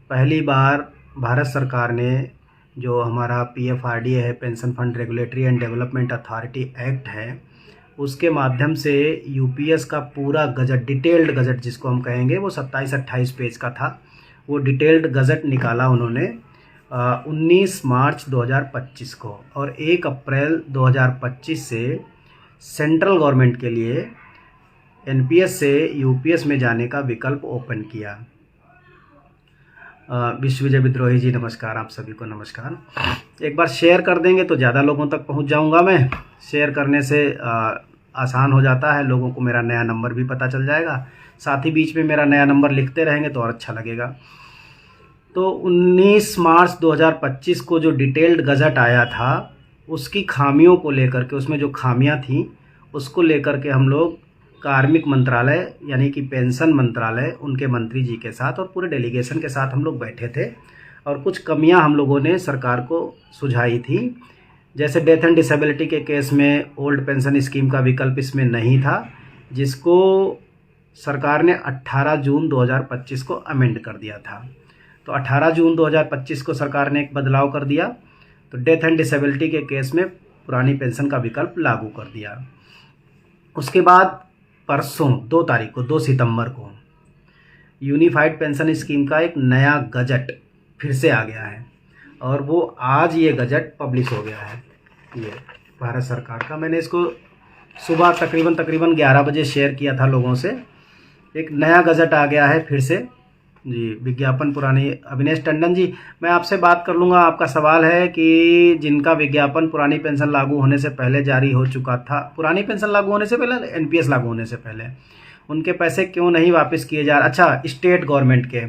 पहली बार भारत सरकार ने जो हमारा पीएफआरडीए है, pension fund regulatory and development authority act है, उसके माध्यम से यूपीएस का पूरा गजट, डिटेल्ड गजट जिसको हम कहेंगे, वो 27-28 पेज का था। वो डिटेल्ड गजट निकाला उन्होंने 19 मार्च 2025 को, और 1 अप्रैल 2025 से सेंट्रल गवर्नमेंट के लिए एनपीएस से यूपीएस में जाने का विकल्प ओपन किया। विश्वविजय विद्रोही जी नमस्कार, आप सभी को नमस्कार। एक बार शेयर कर देंगे तो ज़्यादा लोगों तक पहुंच जाऊंगा मैं। शेयर करने से आसान हो जाता है, लोगों को मेरा नया नंबर भी पता चल जाएगा। साथ ही बीच में मेरा नया नंबर लिखते रहेंगे तो और अच्छा लगेगा। तो 19 मार्च 2025 को जो डिटेल्ड गजट आया था, उसकी खामियों को लेकर के, उसमें जो खामियां थी उसको लेकर के हम लोग कार्मिक मंत्रालय यानी कि पेंशन मंत्रालय, उनके मंत्री जी के साथ और पूरे डेलीगेशन के साथ हम लोग बैठे थे और कुछ कमियां हम लोगों ने सरकार को सुझाई थी। जैसे डेथ एंड डिसेबिलिटी के केस में ओल्ड पेंशन स्कीम का विकल्प इसमें नहीं था, जिसको सरकार ने 18 जून 2025 को अमेंड कर दिया था। तो 18 जून 2025 को सरकार ने एक बदलाव कर दिया, तो डेथ एंड डिसेबिलिटी के केस में पुरानी पेंशन का विकल्प लागू कर दिया। उसके बाद परसों 2 तारीख को, 2 सितंबर को, यूनिफाइड पेंशन स्कीम का एक नया गजट फिर से आ गया है और वो आज ये गजट पब्लिश हो गया है, ये भारत सरकार का। मैंने इसको सुबह तकरीबन 11 बजे शेयर किया था लोगों से। एक नया गजट आ गया है फिर से जी, विज्ञापन पुरानी। अविनेश टंडन जी, मैं आपसे बात कर लूँगा। आपका सवाल है कि जिनका विज्ञापन पुरानी पेंशन लागू होने से पहले जारी हो चुका था, पुरानी पेंशन लागू होने से पहले, एनपीएस लागू होने से पहले, उनके पैसे क्यों नहीं वापस किए जा रहे? अच्छा, स्टेट गवर्नमेंट के,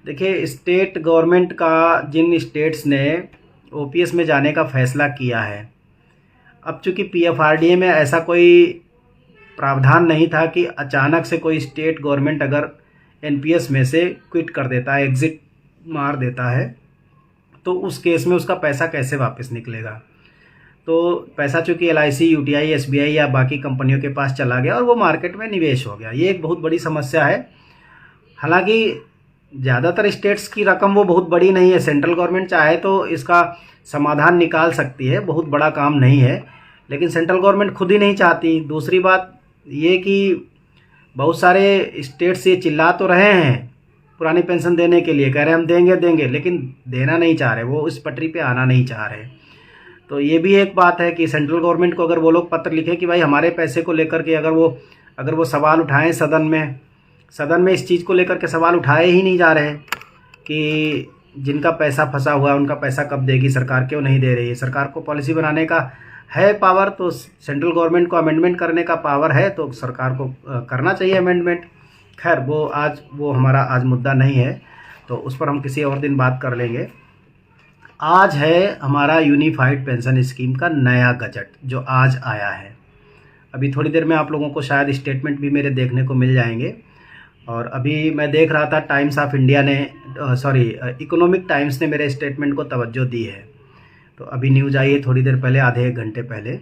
देखिए स्टेट गवर्नमेंट का, जिन स्टेट्स ने ओपीएस में जाने का फैसला किया है, अब चूँकि पीएफआरडीए में ऐसा कोई प्रावधान नहीं था कि अचानक से कोई स्टेट गवर्नमेंट अगर एनपीएस में से क्विट कर देता है, एग्जिट मार देता है, तो उस केस में उसका पैसा कैसे वापस निकलेगा? तो पैसा चूंकि एलआईसी, यूटीआई, एसबीआई या बाकी कंपनियों के पास चला गया और वो मार्केट में निवेश हो गया। ये एक बहुत बड़ी समस्या है। हालांकि ज़्यादातर स्टेट्स की रकम वो बहुत बड़ी नहीं है, सेंट्रल गवर्नमेंट चाहे तो इसका समाधान निकाल सकती है, बहुत बड़ा काम नहीं है, लेकिन सेंट्रल गवर्नमेंट खुद ही नहीं चाहती। दूसरी बात ये कि बहुत सारे स्टेट्स ये चिल्ला तो रहे हैं पुरानी पेंशन देने के लिए, कह रहे हैं हम देंगे देंगे, लेकिन देना नहीं चाह रहे, वो इस पटरी पे आना नहीं चाह रहे। तो ये भी एक बात है कि सेंट्रल गवर्नमेंट को अगर वो लोग पत्र लिखें कि भाई हमारे पैसे को लेकर के अगर वो सवाल उठाएं सदन में इस चीज़ को लेकर के सवाल उठाए ही नहीं जा रहे कि जिनका पैसा फंसा हुआ है उनका पैसा कब देगी सरकार, क्यों नहीं दे रही है? सरकार को पॉलिसी बनाने का है पावर, तो सेंट्रल गवर्नमेंट को अमेंडमेंट करने का पावर है, तो सरकार को करना चाहिए अमेंडमेंट। खैर वो हमारा आज मुद्दा नहीं है, तो उस पर हम किसी और दिन बात कर लेंगे। आज है हमारा यूनिफाइड पेंशन स्कीम का नया गजट जो आज आया है। अभी थोड़ी देर में आप लोगों को शायद स्टेटमेंट भी मेरे देखने को मिल जाएंगे। और अभी मैं देख रहा था टाइम्स ऑफ इंडिया ने, इकोनॉमिक टाइम्स ने मेरे स्टेटमेंट को तवज्जो दी है। तो अभी न्यूज़ आई है थोड़ी देर पहले, आधे एक घंटे पहले।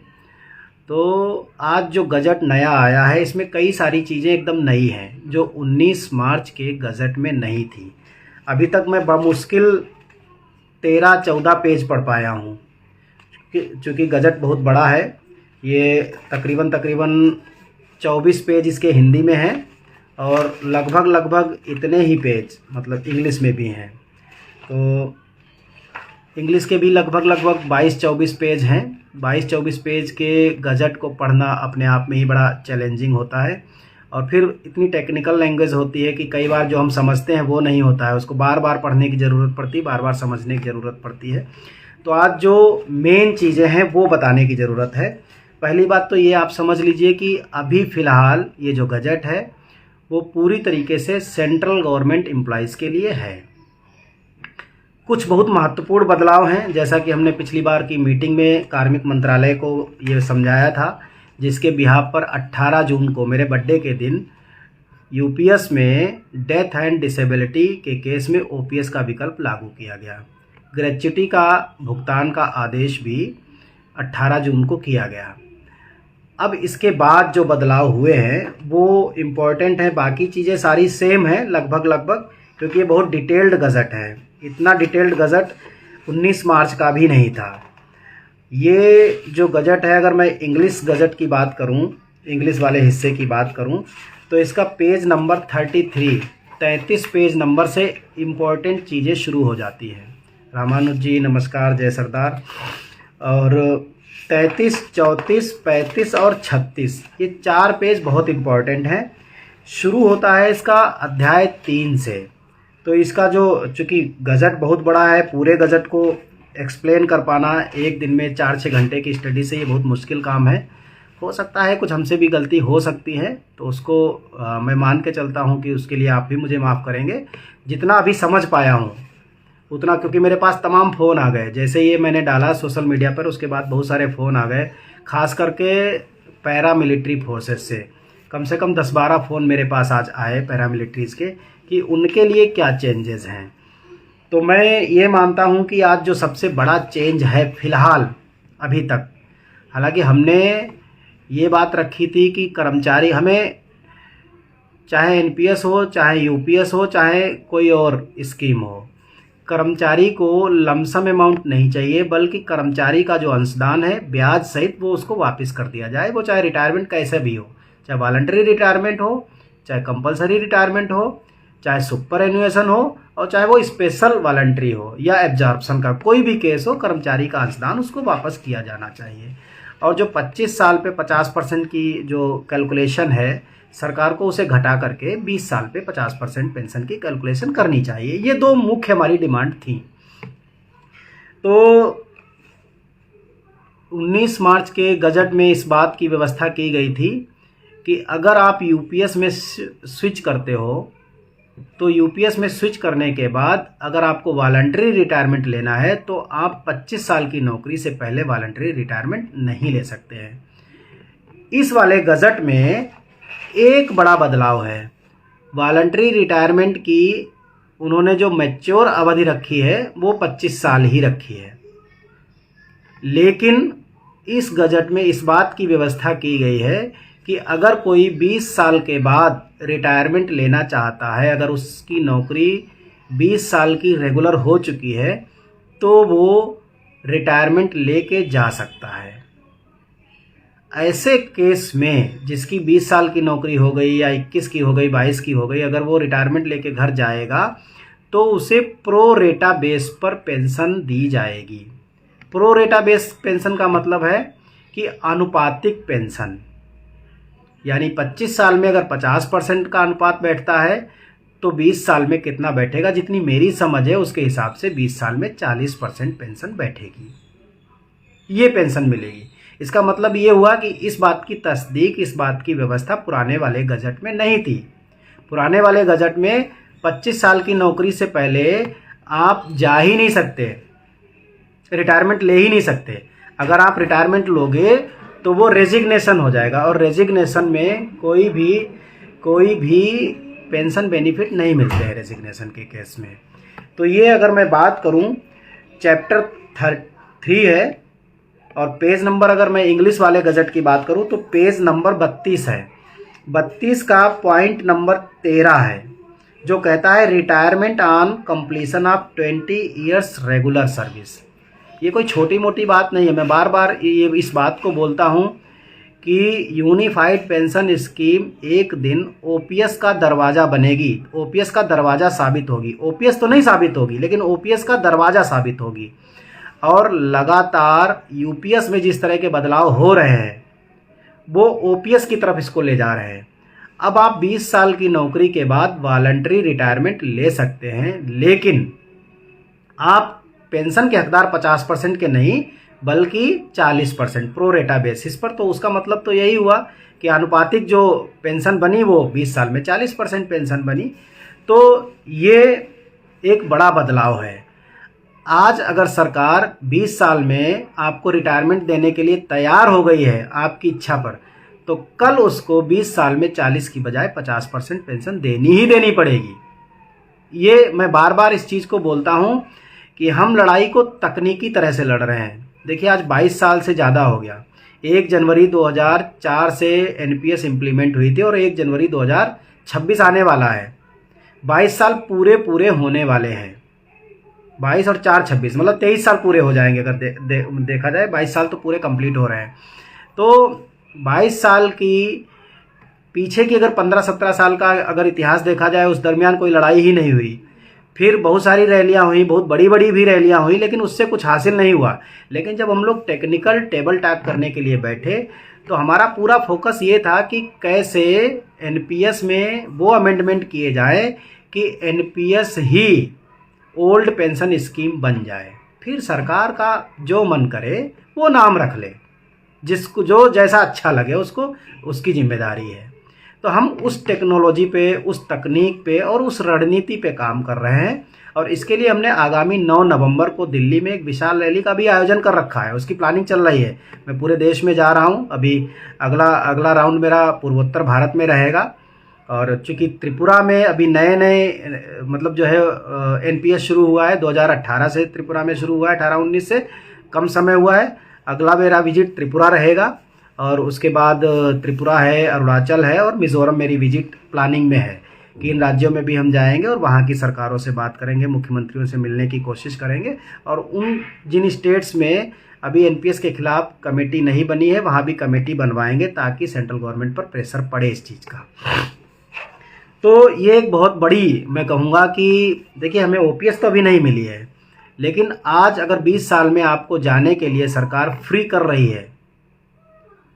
तो आज जो गजट नया आया है, इसमें कई सारी चीज़ें एकदम नई हैं जो 19 मार्च के गजट में नहीं थी। अभी तक मैं बमुश्किल 13-14 पेज पढ़ पाया हूँ, चूँकि गजट बहुत बड़ा है। ये तकरीबन 24 पेज इसके हिंदी में हैं और लगभग इतने ही पेज मतलब इंग्लिश में भी हैं। तो इंग्लिश के भी लगभग 22-24 पेज हैं। 22-24 पेज के गजट को पढ़ना अपने आप में ही बड़ा चैलेंजिंग होता है, और फिर इतनी टेक्निकल लैंग्वेज होती है कि कई बार जो हम समझते हैं वो नहीं होता है, उसको बार बार पढ़ने की ज़रूरत पड़ती है, बार बार समझने की ज़रूरत पड़ती है। तो आज जो मेन चीज़ें हैं वो बताने की ज़रूरत है। पहली बात तो ये आप समझ लीजिए कि अभी फ़िलहाल ये जो गजट है वो पूरी तरीके से सेंट्रल गवर्नमेंट एम्प्लॉइज़ के लिए है। कुछ बहुत महत्वपूर्ण बदलाव हैं, जैसा कि हमने पिछली बार की मीटिंग में कार्मिक मंत्रालय को ये समझाया था, जिसके बिहाफ पर 18 जून को मेरे बर्थडे के दिन यूपीएस में डेथ एंड डिसेबिलिटी के केस में ओपीएस का विकल्प लागू किया गया। ग्रेच्युटी का भुगतान का आदेश भी 18 जून को किया गया। अब इसके बाद जो बदलाव हुए हैं वो इम्पोर्टेंट हैं, बाकी चीज़ें सारी सेम हैं लगभग, क्योंकि ये बहुत डिटेल्ड गज़ट है। इतना डिटेल्ड गज़ट 19 मार्च का भी नहीं था। ये जो गज़ट है, अगर मैं इंग्लिश गज़ट की बात करूं, इंग्लिश वाले हिस्से की बात करूं, तो इसका पेज नंबर 33 पेज नंबर से इम्पोर्टेंट चीज़ें शुरू हो जाती हैं। रामानुज जी नमस्कार, जय सरदार। और 33, 34, 35 और 36 ये 4 पेज बहुत इम्पोर्टेंट हैं। शुरू होता है इसका अध्याय 3 से। तो इसका जो, चूँकि गज़ट बहुत बड़ा है, पूरे गज़ट को एक्सप्लेन कर पाना एक दिन में 4-6 घंटे की स्टडी से ये बहुत मुश्किल काम है। हो सकता है कुछ हमसे भी गलती हो सकती है, तो उसको मैं मान के चलता हूँ कि उसके लिए आप भी मुझे माफ़ करेंगे। जितना अभी समझ पाया हूँ उतना, क्योंकि मेरे पास तमाम फ़ोन आ गए जैसे ये मैंने डाला सोशल मीडिया पर, उसके बाद बहुत सारे फ़ोन आ गए, ख़ास करके पैरा मिलिट्री फोर्सेस से। कम से कम 10-12 फ़ोन मेरे पास आज आए पैरा मिलिट्रीज़ के, कि उनके लिए क्या चेंजेस हैं। तो मैं ये मानता हूँ कि आज जो सबसे बड़ा चेंज है फ़िलहाल अभी तक, हालांकि हमने ये बात रखी थी कि कर्मचारी, हमें चाहे एनपीएस हो, चाहे यूपीएस हो, चाहे कोई और स्कीम हो, कर्मचारी को लमसम अमाउंट नहीं चाहिए, बल्कि कर्मचारी का जो अंशदान है ब्याज सहित वो उसको वापस कर दिया जाए। वो चाहे रिटायरमेंट कैसे भी हो, चाहे वॉलंटरी रिटायरमेंट हो, चाहे कंपलसरी रिटायरमेंट हो, चाहे सुपर एन्युएशन हो, और चाहे वो स्पेशल वॉलंटरी हो या एब्जॉर्प्शन का कोई भी केस हो, कर्मचारी का अंशदान उसको वापस किया जाना चाहिए। और जो 25 साल पे 50% की जो कैलकुलेशन है, सरकार को उसे घटा करके 20 साल पे 50% पेंशन की कैलकुलेशन करनी चाहिए। ये 2 मुख्य हमारी डिमांड थी। तो 19 मार्च के गजट में इस बात की व्यवस्था की गई थी कि अगर आप यूपीएस में स्विच करते हो, तो यूपीएस में स्विच करने के बाद अगर आपको वॉलंटरी रिटायरमेंट लेना है तो आप 25 साल की नौकरी से पहले वॉलंटरी रिटायरमेंट नहीं ले सकते हैं। इस वाले गजट में एक बड़ा बदलाव है। वॉलंटरी रिटायरमेंट की उन्होंने जो मैच्योर अवधि रखी है वो 25 साल ही रखी है, लेकिन इस गजट में इस बात की व्यवस्था की गई है कि अगर कोई 20 साल के बाद रिटायरमेंट लेना चाहता है, अगर उसकी नौकरी 20 साल की रेगुलर हो चुकी है, तो वो रिटायरमेंट लेके जा सकता है। ऐसे केस में जिसकी 20 साल की नौकरी हो गई या 21 की हो गई, 22 की हो गई, अगर वो रिटायरमेंट लेके घर जाएगा तो उसे प्रो रेटा बेस पर पेंशन दी जाएगी। प्रो रेटा बेस पेंशन का मतलब है कि आनुपातिक पेंशन, यानी 25 साल में अगर 50% का अनुपात बैठता है तो 20 साल में कितना बैठेगा, जितनी मेरी समझ है उसके हिसाब से 20 साल में 40% पेंशन बैठेगी, ये पेंशन मिलेगी। इसका मतलब ये हुआ कि इस बात की तस्दीक, इस बात की व्यवस्था पुराने वाले गजट में नहीं थी। पुराने वाले गजट में 25 साल की नौकरी से पहले आप जा ही नहीं सकते, रिटायरमेंट ले ही नहीं सकते। अगर आप रिटायरमेंट लोगे तो वो रेजिग्नेशन हो जाएगा, और रेजिग्नेशन में कोई भी पेंशन बेनिफिट नहीं मिलते हैं रेजिग्नेशन के केस में। तो ये अगर मैं बात करूं, चैप्टर 3 है, और पेज नंबर अगर मैं इंग्लिश वाले गजट की बात करूं तो पेज नंबर 32 है। 32 का पॉइंट नंबर 13 है, जो कहता है retirement on completion of 20 years regular service. ये कोई छोटी मोटी बात नहीं है। मैं बार बार ये इस बात को बोलता हूँ कि यूनिफाइड पेंशन स्कीम एक दिन ओपीएस का दरवाज़ा बनेगी, ओपीएस का दरवाज़ा साबित होगी। ओपीएस तो नहीं साबित होगी, लेकिन ओपीएस का दरवाज़ा साबित होगी। और लगातार यूपीएस में जिस तरह के बदलाव हो रहे हैं वो ओपीएस की तरफ इसको ले जा रहे हैं। अब आप 20 साल की नौकरी के बाद वॉलंटरी रिटायरमेंट ले सकते हैं, लेकिन आप पेंशन के हकदार 50% के नहीं बल्कि 40% प्रो रेटा बेसिस पर। तो उसका मतलब तो यही हुआ कि आनुपातिक जो पेंशन बनी वो 20 साल में 40% पेंशन बनी। तो ये एक बड़ा बदलाव है। आज अगर सरकार 20 साल में आपको रिटायरमेंट देने के लिए तैयार हो गई है आपकी इच्छा पर, तो कल उसको 20 साल में 40 की बजाय 50% पेंशन देनी ही देनी पड़ेगी। ये मैं बार बार इस चीज़ को बोलता हूँ कि हम लड़ाई को तकनीकी तरह से लड़ रहे हैं। देखिए आज 22 साल से ज़्यादा हो गया। 1 जनवरी 2004 से एनपीएस इम्प्लीमेंट हुई थी और 1 जनवरी 2026 आने वाला है। 22 साल पूरे पूरे होने वाले हैं। 22 और 4 26 मतलब 23 साल पूरे हो जाएंगे अगर देखा जाए। 22 साल तो पूरे कंप्लीट हो रहे हैं। तो 22 साल की पीछे की अगर 15-17 साल का अगर इतिहास देखा जाए, उस दरमियान कोई लड़ाई ही नहीं हुई। फिर बहुत सारी रैलियां हुई, बहुत बड़ी बड़ी भी रैलियां हुई, लेकिन उससे कुछ हासिल नहीं हुआ। लेकिन जब हम लोग टेक्निकल टेबल टॉक करने के लिए बैठे तो हमारा पूरा फोकस ये था कि कैसे एनपीएस में वो अमेंडमेंट किए जाए कि एनपीएस ही ओल्ड पेंशन स्कीम बन जाए। फिर सरकार का जो मन करे वो नाम रख ले, जिसको जो जैसा अच्छा लगे उसको, उसकी जिम्मेदारी है। तो हम उस टेक्नोलॉजी पे, उस तकनीक पे और उस रणनीति पे काम कर रहे हैं। और इसके लिए हमने आगामी 9 नवंबर को दिल्ली में एक विशाल रैली का भी आयोजन कर रखा है। उसकी प्लानिंग चल रही है। मैं पूरे देश में जा रहा हूँ। अभी अगला राउंड मेरा पूर्वोत्तर भारत में रहेगा। और चूँकि त्रिपुरा में अभी नए नए मतलब जो है एनपीएस शुरू हुआ है, 2018 से त्रिपुरा में शुरू हुआ है, 18-19 से कम समय हुआ है। अगला मेरा विजिट त्रिपुरा रहेगा और उसके बाद त्रिपुरा है, अरुणाचल है और मिज़ोरम मेरी विजिट प्लानिंग में है कि इन राज्यों में भी हम जाएंगे और वहाँ की सरकारों से बात करेंगे, मुख्यमंत्रियों से मिलने की कोशिश करेंगे। और उन जिन स्टेट्स में अभी एनपीएस के खिलाफ कमेटी नहीं बनी है वहाँ भी कमेटी बनवाएंगे ताकि सेंट्रल गवर्नमेंट पर प्रेशर पड़े इस चीज़ का। तो ये एक बहुत बड़ी, मैं कहूँगा कि देखिए हमें ओपीएस तो अभी नहीं मिली है, लेकिन आज अगर 20 साल में आपको जाने के लिए सरकार फ्री कर रही है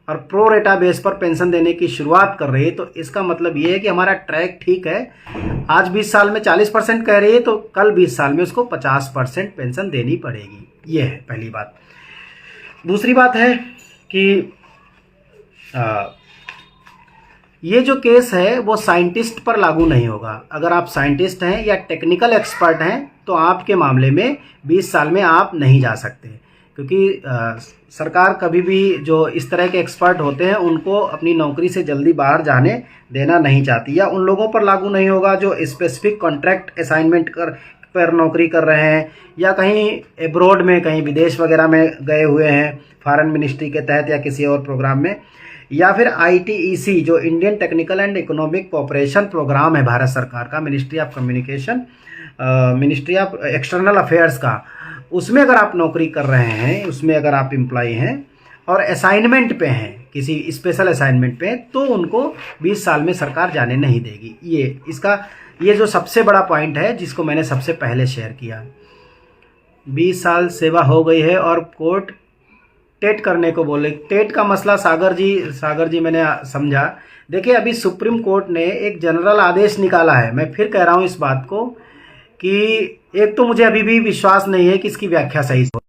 और प्रो रेटा बेस पर पेंशन देने की शुरुआत कर रही है, तो इसका मतलब ये है कि हमारा ट्रैक ठीक है। आज 20 साल में 40% कह रही है, तो कल 20 साल में उसको 50% पेंशन देनी पड़ेगी। ये है पहली बात। दूसरी बात है कि ये जो केस है वो साइंटिस्ट पर लागू नहीं होगा। अगर आप साइंटिस्ट हैं या टेक्निकल एक्सपर्ट हैं तो आपके मामले में 20 साल में आप नहीं जा सकते, क्योंकि सरकार कभी भी जो इस तरह के एक्सपर्ट होते हैं उनको अपनी नौकरी से जल्दी बाहर जाने देना नहीं चाहती। या उन लोगों पर लागू नहीं होगा जो स्पेसिफिक कॉन्ट्रैक्ट असाइनमेंट पर नौकरी कर रहे हैं या कहीं एब्रॉड में, कहीं विदेश वगैरह में गए हुए हैं फॉरेन मिनिस्ट्री के तहत या किसी और प्रोग्राम में, या फिर आईटीईसी जो Indian technical and economic cooperation programme है भारत सरकार का, ministry of communication, ministry of external affairs का, उसमें अगर आप नौकरी कर रहे हैं, उसमें अगर आप एम्प्लॉय हैं और असाइनमेंट पे हैं, किसी स्पेशल असाइनमेंट पे, तो उनको 20 साल में सरकार जाने नहीं देगी। ये जो सबसे बड़ा पॉइंट है जिसको मैंने सबसे पहले शेयर किया। 20 साल सेवा हो गई है और कोर्ट टेट करने को बोले। टेट का मसला सागर जी मैंने समझा। देखिए अभी सुप्रीम कोर्ट ने एक जनरल आदेश निकाला है। मैं फिर कह रहा हूँ इस बात को कि एक तो मुझे अभी भी विश्वास नहीं है कि इसकी व्याख्या सही हो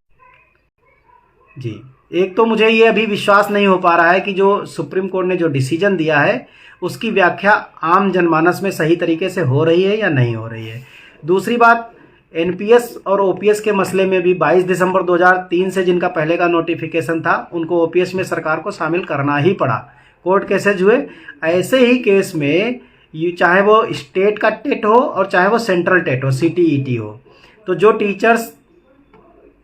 जी। एक तो मुझे ये अभी विश्वास नहीं हो पा रहा है कि जो सुप्रीम कोर्ट ने जो डिसीजन दिया है उसकी व्याख्या आम जनमानस में सही तरीके से हो रही है या नहीं हो रही है। दूसरी बात, एनपीएस और ओपीएस के मसले में भी 22 दिसंबर 2003 से जिनका पहले का नोटिफिकेशन था उनको ओपीएस में सरकार को शामिल करना ही पड़ा। कोर्ट केसेज हुए। ऐसे ही केस में चाहे वो स्टेट का टेट हो और चाहे वो सेंट्रल टेट हो, सीटीईटी हो, तो जो टीचर्स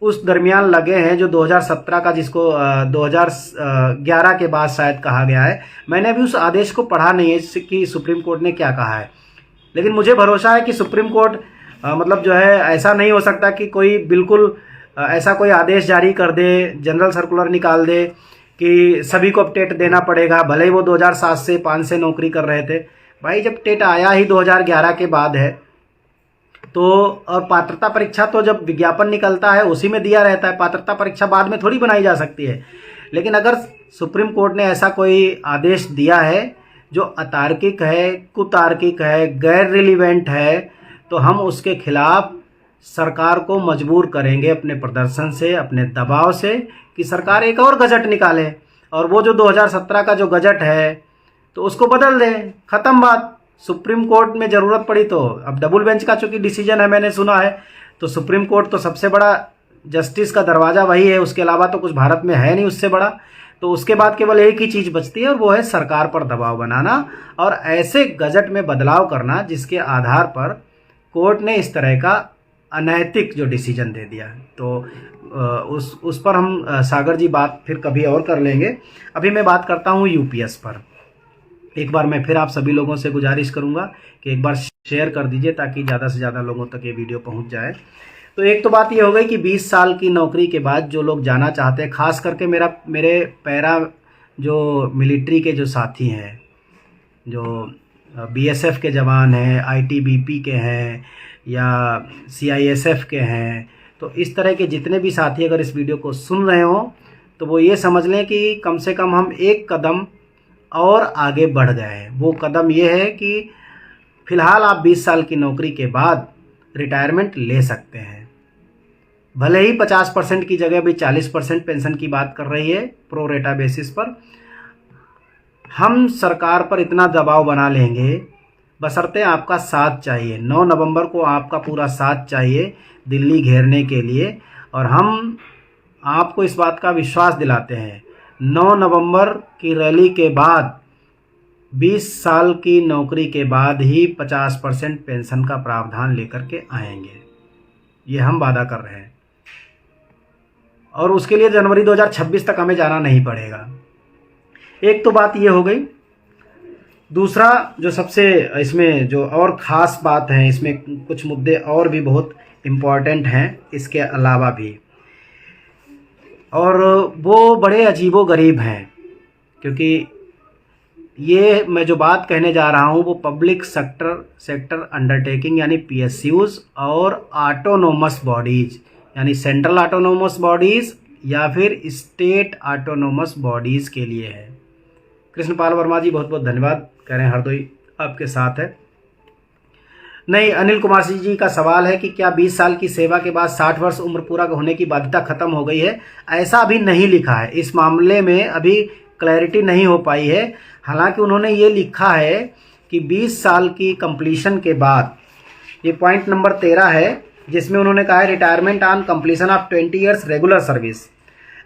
उस दरमियान लगे हैं, जो 2017 का, जिसको 2011 के बाद शायद कहा गया है, मैंने अभी उस आदेश को पढ़ा नहीं है कि सुप्रीम कोर्ट ने क्या कहा है, लेकिन मुझे भरोसा है कि सुप्रीम कोर्ट मतलब जो है, ऐसा नहीं हो सकता कि कोई बिल्कुल ऐसा कोई आदेश जारी कर दे, जनरल सर्कुलर निकाल दे कि सभी को अब टेट देना पड़ेगा, भले ही वो 2007 से 5 से नौकरी कर रहे थे। भाई जब टेट आया ही 2011 के बाद है, तो और पात्रता परीक्षा तो जब विज्ञापन निकलता है उसी में दिया रहता है, पात्रता परीक्षा बाद में थोड़ी बनाई जा सकती है। लेकिन अगर सुप्रीम कोर्ट ने ऐसा कोई आदेश दिया है जो अतार्किक है, कुतार्किक है, गैर रिलीवेंट है, तो हम उसके खिलाफ सरकार को मजबूर करेंगे अपने प्रदर्शन से, अपने दबाव से, कि सरकार एक और गजट निकाले और वो जो 2017 का जो गजट है तो उसको बदल दें। ख़त्म बात। सुप्रीम कोर्ट में ज़रूरत पड़ी तो, अब डबल बेंच का चूंकि डिसीजन है मैंने सुना है, तो सुप्रीम कोर्ट तो सबसे बड़ा जस्टिस का दरवाज़ा वही है, उसके अलावा तो कुछ भारत में है नहीं उससे बड़ा। तो उसके बाद केवल एक ही चीज़ बचती है और वो है सरकार पर दबाव बनाना और ऐसे गजट में बदलाव करना जिसके आधार पर कोर्ट ने इस तरह का अनैतिक जो डिसीजन दे दिया है। तो उस पर हम सागर जी बात फिर कभी और कर लेंगे। अभी मैं बात करता हूँ यूपीएस पर। एक बार मैं फिर आप सभी लोगों से गुजारिश करूंगा कि एक बार शेयर कर दीजिए ताकि ज़्यादा से ज़्यादा लोगों तक ये वीडियो पहुंच जाए। तो एक तो बात ये हो गई कि 20 साल की नौकरी के बाद जो लोग जाना चाहते हैं, ख़ास करके मेरे पैरा जो मिलिट्री के जो साथी हैं, जो बीएसएफ के जवान हैं, आईटीबीपी के हैं या सीआईएसएफ के हैं, तो इस तरह के जितने भी साथी अगर इस वीडियो को सुन रहे हो तो वो ये समझ लें कि कम से कम हम एक कदम और आगे बढ़ गए हैं। वो कदम ये है कि फ़िलहाल आप 20 साल की नौकरी के बाद रिटायरमेंट ले सकते हैं। भले ही 50% की जगह भी 40% पेंशन की बात कर रही है प्रो रेटा बेसिस पर। हम सरकार पर इतना दबाव बना लेंगे, बशर्ते आपका साथ चाहिए। 9 नवंबर को आपका पूरा साथ चाहिए दिल्ली घेरने के लिए, और हम आपको इस बात का विश्वास दिलाते हैं 9 नवंबर की रैली के बाद 20 साल की नौकरी के बाद ही 50% पेंशन का प्रावधान लेकर के आएंगे। ये हम वादा कर रहे हैं, और उसके लिए जनवरी 2026 तक हमें जाना नहीं पड़ेगा। एक तो बात ये हो गई। दूसरा जो सबसे इसमें जो और ख़ास बात है, इसमें कुछ मुद्दे और भी बहुत इम्पॉर्टेंट हैं इसके अलावा भी, और वो बड़े अजीबोगरीब हैं, क्योंकि ये मैं जो बात कहने जा रहा हूँ वो पब्लिक सेक्टर अंडरटेकिंग यानी पीएसयूज़ और ऑटोनोमस बॉडीज़ यानी सेंट्रल ऑटोनोमस बॉडीज़ या फिर स्टेट ऑटोनोमस बॉडीज़ के लिए है। कृष्णपाल वर्मा जी बहुत बहुत धन्यवाद, कह रहे हैं हरदोई आपके साथ है। नहीं, अनिल कुमार सिंह जी का सवाल है कि क्या 20 साल की सेवा के बाद 60 वर्ष उम्र पूरा होने की बाध्यता खत्म हो गई है? ऐसा अभी नहीं लिखा है, इस मामले में अभी क्लैरिटी नहीं हो पाई है। हालांकि उन्होंने ये लिखा है कि 20 साल की कंप्लीशन के बाद, ये पॉइंट नंबर 13 है, जिसमें उन्होंने कहा है retirement on completion of 20 years regular service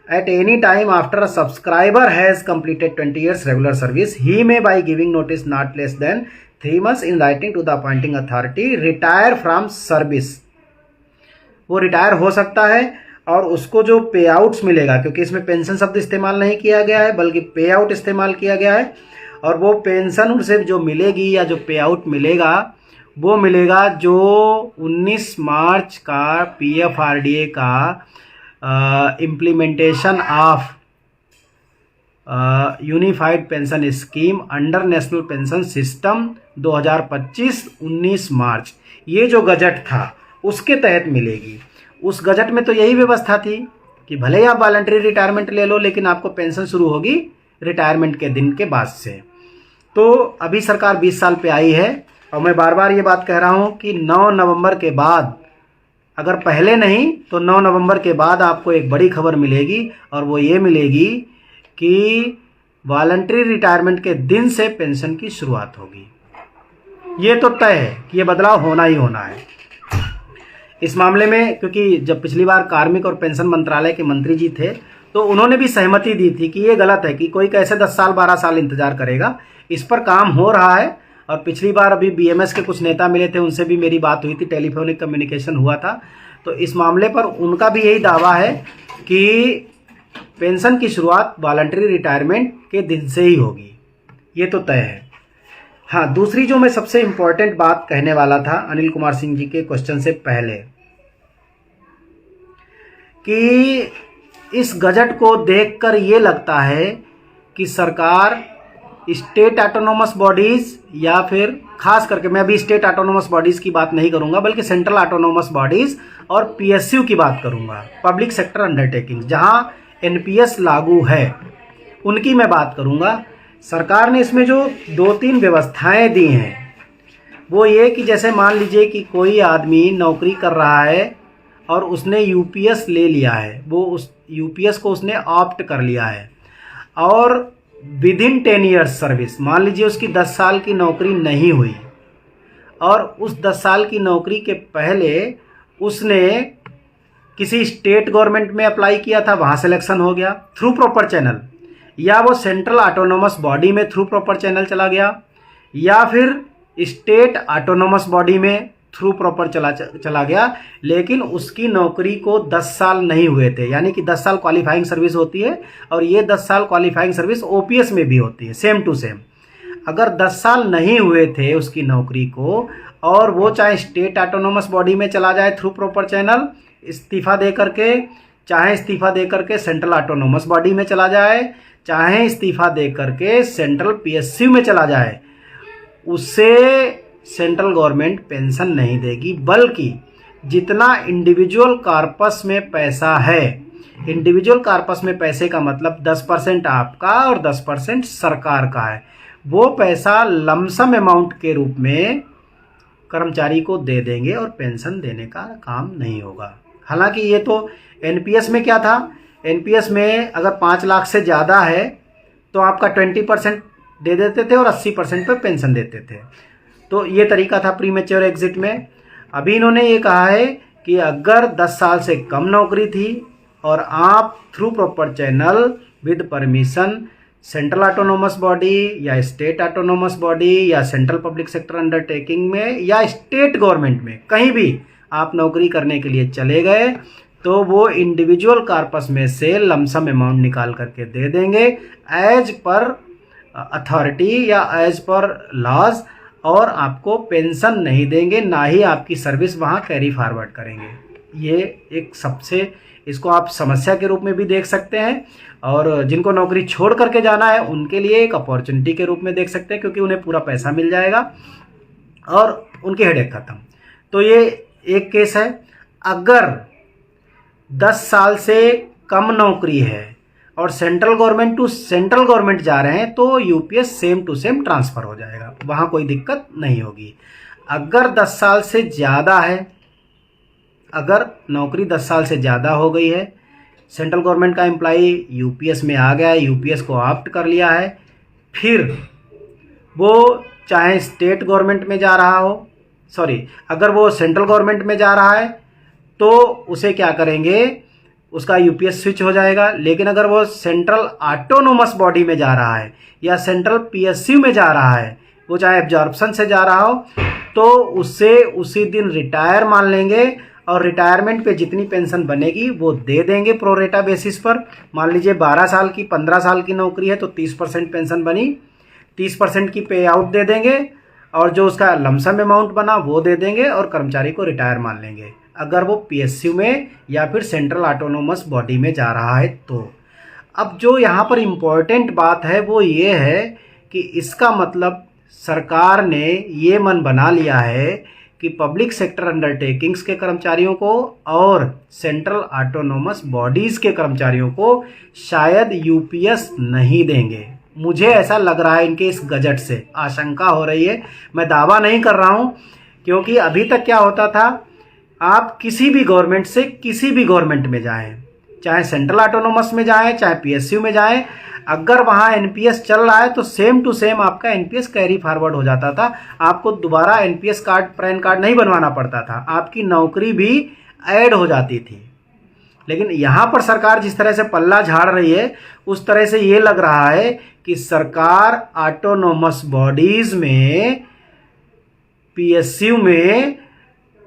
at any time after a subscriber has completed 20 years regular service, he may by giving notice not less than 3 months in writing to the appointing authority retire from service। वो retire हो सकता है, और उसको जो पे outs मिलेगा, क्योंकि इसमें पेंशन शब्द इस्तेमाल नहीं किया गया है बल्कि पे आउट इस्तेमाल किया गया है, और वो पेंशन उनसे जो मिलेगी या जो पे आउट मिलेगा वो मिलेगा जो 19 मार्च का पीएफआरडीए का implementation of unified pension scheme under national pension system 2025 19 मार्च, ये जो गजट था उसके तहत मिलेगी। उस गजट में तो यही व्यवस्था थी कि भले ही आप वॉलंटरी रिटायरमेंट ले लो, लेकिन आपको पेंशन शुरू होगी रिटायरमेंट के दिन के बाद से। तो अभी सरकार 20 साल पे आई है, और मैं बार बार ये बात कह रहा हूँ कि 9 नवंबर के बाद, अगर पहले नहीं तो 9 नवंबर के बाद आपको एक बड़ी खबर मिलेगी, और वो ये मिलेगी कि वॉलंटरी रिटायरमेंट के दिन से पेंशन की शुरुआत होगी। ये तो तय है कि ये बदलाव होना ही होना है इस मामले में, क्योंकि जब पिछली बार कार्मिक और पेंशन मंत्रालय के मंत्री जी थे तो उन्होंने भी सहमति दी थी कि ये गलत है कि कोई कैसे 10 साल 12 साल इंतजार करेगा। इस पर काम हो रहा है, और पिछली बार अभी बीएमएस के कुछ नेता मिले थे, उनसे भी मेरी बात हुई थी, टेलीफोनिक कम्युनिकेशन हुआ था। तो इस मामले पर उनका भी यही दावा है कि पेंशन की शुरुआत वॉलंटरी रिटायरमेंट के दिन से ही होगी, ये तो तय है। हाँ, दूसरी जो मैं सबसे इम्पोर्टेंट बात कहने वाला था अनिल कुमार सिंह जी के क्वेश्चन से पहले, कि इस गजट को देखकर ये लगता है कि सरकार स्टेट ऑटोनोमस बॉडीज़, या फिर खास करके मैं अभी स्टेट ऑटोनोमस बॉडीज़ की बात नहीं करूंगा बल्कि सेंट्रल ऑटोनोमस बॉडीज़ और पीएसयू की बात करूंगा, पब्लिक सेक्टर अंडरटेकिंग, जहां एनपीएस लागू है उनकी मैं बात करूंगा। सरकार ने इसमें जो 2-3 व्यवस्थाएं दी हैं वो ये कि जैसे मान लीजिए कि कोई आदमी नौकरी कर रहा है और उसने यूपीएस ले लिया है, वो उस यूपीएस को उसने ऑप्ट कर लिया है, और विद इन 10 ईयर्स सर्विस, मान लीजिए उसकी 10 साल की नौकरी नहीं हुई, और उस 10 साल की नौकरी के पहले उसने किसी स्टेट गवर्नमेंट में अप्लाई किया था, वहाँ सिलेक्शन हो गया थ्रू प्रॉपर चैनल, या वो सेंट्रल ऑटोनोमस बॉडी में थ्रू प्रॉपर चैनल चला गया, या फिर स्टेट ऑटोनोमस बॉडी में थ्रू प्रॉपर चला गया, लेकिन उसकी नौकरी को 10 साल नहीं हुए थे, यानी कि 10 साल क्वालिफाइंग सर्विस होती है, और ये 10 साल क्वालिफाइंग सर्विस ओपीएस में भी होती है, सेम टू सेम। अगर 10 साल नहीं हुए थे उसकी नौकरी को, और वो चाहे स्टेट ऑटोनोमस बॉडी में चला जाए थ्रू प्रॉपर चैनल इस्तीफा दे करके, चाहे इस्तीफा दे करके सेंट्रल ऑटोनोमस बॉडी में चला जाए, चाहे इस्तीफा दे करके सेंट्रल पीएसयू में चला जाए, उसे सेंट्रल गवर्नमेंट पेंशन नहीं देगी, बल्कि जितना इंडिविजुअल कॉर्पस में पैसा है, इंडिविजुअल कॉर्पस में पैसे का मतलब 10% आपका और 10% सरकार का है, वो पैसा लमसम अमाउंट के रूप में कर्मचारी को दे देंगे और पेंशन देने का काम नहीं होगा। हालांकि ये तो एनपीएस में क्या था, एनपीएस में अगर 5 लाख से ज़्यादा है तो आपका 20% दे देते थे और 80% पे पेंशन देते थे। तो ये तरीका था प्रीमेच्योर एग्जिट में। अभी इन्होंने ये कहा है कि अगर 10 साल से कम नौकरी थी और आप through proper channel with permission central autonomous body या स्टेट ऑटोनोमस बॉडी या सेंट्रल पब्लिक सेक्टर अंडरटेकिंग में या स्टेट गवर्नमेंट में कहीं भी आप नौकरी करने के लिए चले गए, तो वो इंडिविजुअल कॉर्पस में से लमसम अमाउंट निकाल करके दे देंगे एज पर अथॉरिटी या एज पर लॉज, और आपको पेंशन नहीं देंगे, ना ही आपकी सर्विस वहाँ कैरी फॉरवर्ड करेंगे। ये एक सबसे, इसको आप समस्या के रूप में भी देख सकते हैं, और जिनको नौकरी छोड़ करके जाना है उनके लिए एक अपॉर्चुनिटी के रूप में देख सकते हैं, क्योंकि उन्हें पूरा पैसा मिल जाएगा और उनकी हेडेक खत्म। तो ये एक केस है। अगर 10 साल से कम नौकरी है और central government to central government जा रहे हैं तो UPS same to same transfer हो जाएगा, वहाँ कोई दिक्कत नहीं होगी। अगर 10 साल से ज़्यादा है, अगर नौकरी 10 साल से ज़्यादा हो गई है, सेंट्रल गवर्नमेंट का एम्प्लॉई यूपीएस में आ गया है, यूपीएस को ऑप्ट कर लिया है, फिर वो चाहे स्टेट गवर्नमेंट में जा रहा हो, अगर वो सेंट्रल गवर्नमेंट में जा रहा है तो उसे क्या करेंगे, उसका यूपीएस स्विच हो जाएगा। लेकिन अगर वो सेंट्रल ऑटोनोमस बॉडी में जा रहा है या सेंट्रल पीएसयू में जा रहा है, वो चाहे एब्जॉर्प्शन से जा रहा हो, तो उससे उसी दिन रिटायर मान लेंगे और रिटायरमेंट पे जितनी पेंशन बनेगी वो दे देंगे प्रोरेटा बेसिस पर। मान लीजिए 12 साल की 15 साल की नौकरी है तो 30% पेंशन बनी, 30% की पे आउट दे देंगे और जो उसका लमसम अमाउंट बना वो दे देंगे और कर्मचारी को रिटायर मान लेंगे, अगर वो पीएसयू में या फिर सेंट्रल ऑटोनोमस बॉडी में जा रहा है तो। अब जो यहाँ पर इम्पोर्टेंट बात है वो ये है कि इसका मतलब सरकार ने ये मन बना लिया है कि पब्लिक सेक्टर अंडरटेकिंग्स के कर्मचारियों को और सेंट्रल ऑटोनोमस बॉडीज़ के कर्मचारियों को शायद यूपीएस नहीं देंगे। मुझे ऐसा लग रहा है, इनके इस गजट से आशंका हो रही है, मैं दावा नहीं कर रहा हूँ, क्योंकि अभी तक क्या होता था, आप किसी भी गवर्नमेंट से किसी भी गवर्नमेंट में जाएं, चाहे सेंट्रल ऑटोनोमस में जाएं चाहे पीएसयू में जाएं, अगर वहाँ एनपीएस चल रहा है तो सेम टू सेम आपका एनपीएस कैरी फॉरवर्ड हो जाता था, आपको दोबारा एनपीएस कार्ड पैन कार्ड नहीं बनवाना पड़ता था, आपकी नौकरी भी ऐड हो जाती थी। लेकिन यहाँ पर सरकार जिस तरह से पल्ला झाड़ रही है उस तरह से ये लग रहा है कि सरकार ऑटोनोमस बॉडीज़ में पीएसयू में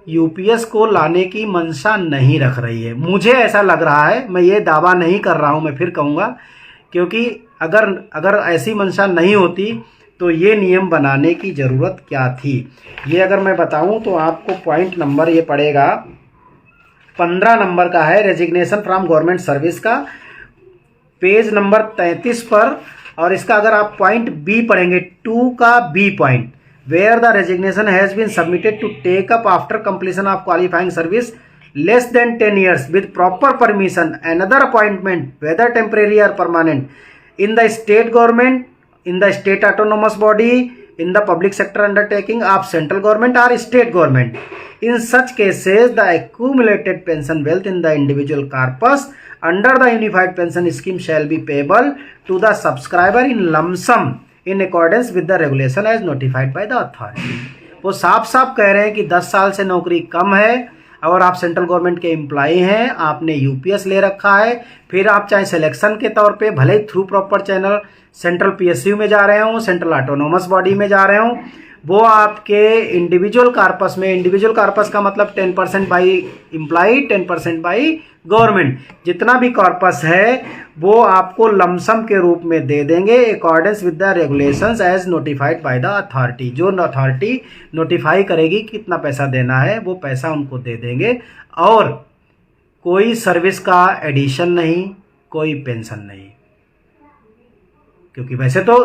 यूपीएस को लाने की मंशा नहीं रख रही है, मुझे ऐसा लग रहा है। मैं ये दावा नहीं कर रहा हूँ, मैं फिर कहूँगा, क्योंकि अगर ऐसी मंशा नहीं होती तो ये नियम बनाने की ज़रूरत क्या थी। ये अगर मैं बताऊँ तो आपको पॉइंट नंबर ये पड़ेगा 15 नंबर का है, रेजिग्नेशन फ्रॉम गवर्नमेंट सर्विस का, पेज नंबर 33 पर, और इसका अगर आप पॉइंट बी पढ़ेंगे 2 का B point, where the resignation has been submitted to take up after completion of qualifying service less than 10 years with proper permission another appointment whether temporary or permanent in the state government, in the state autonomous body, in the public sector undertaking of central government or state government. In such cases the accumulated pension wealth in the individual corpus under the unified pension scheme shall be payable to the subscriber in lump sum in accordance with the regulation as notified by the authority. वो साफ साफ कह रहे हैं कि 10 साल से नौकरी कम है और आप सेंट्रल गवर्नमेंट के एम्प्लॉई हैं, आपने यूपीएस ले रखा है, फिर आप चाहे सिलेक्शन के तौर पे भले ही through proper channel central PSU में जा रहे हों, सेंट्रल ऑटोनोमस बॉडी में जा रहे हों, वो आपके इंडिविजुअल कॉर्पस में, इंडिविजुअल कॉर्पस का मतलब 10% बाई एम्प्लॉई, 10% बाई गवर्नमेंट जितना भी कॉर्पस है वो आपको लमसम के रूप में दे देंगे accordance with the regulations as notified by the authority. जो अथॉरिटी नोटिफाई करेगी कितना पैसा देना है वो पैसा उनको दे देंगे, और कोई सर्विस का एडिशन नहीं, कोई पेंशन नहीं। क्योंकि वैसे तो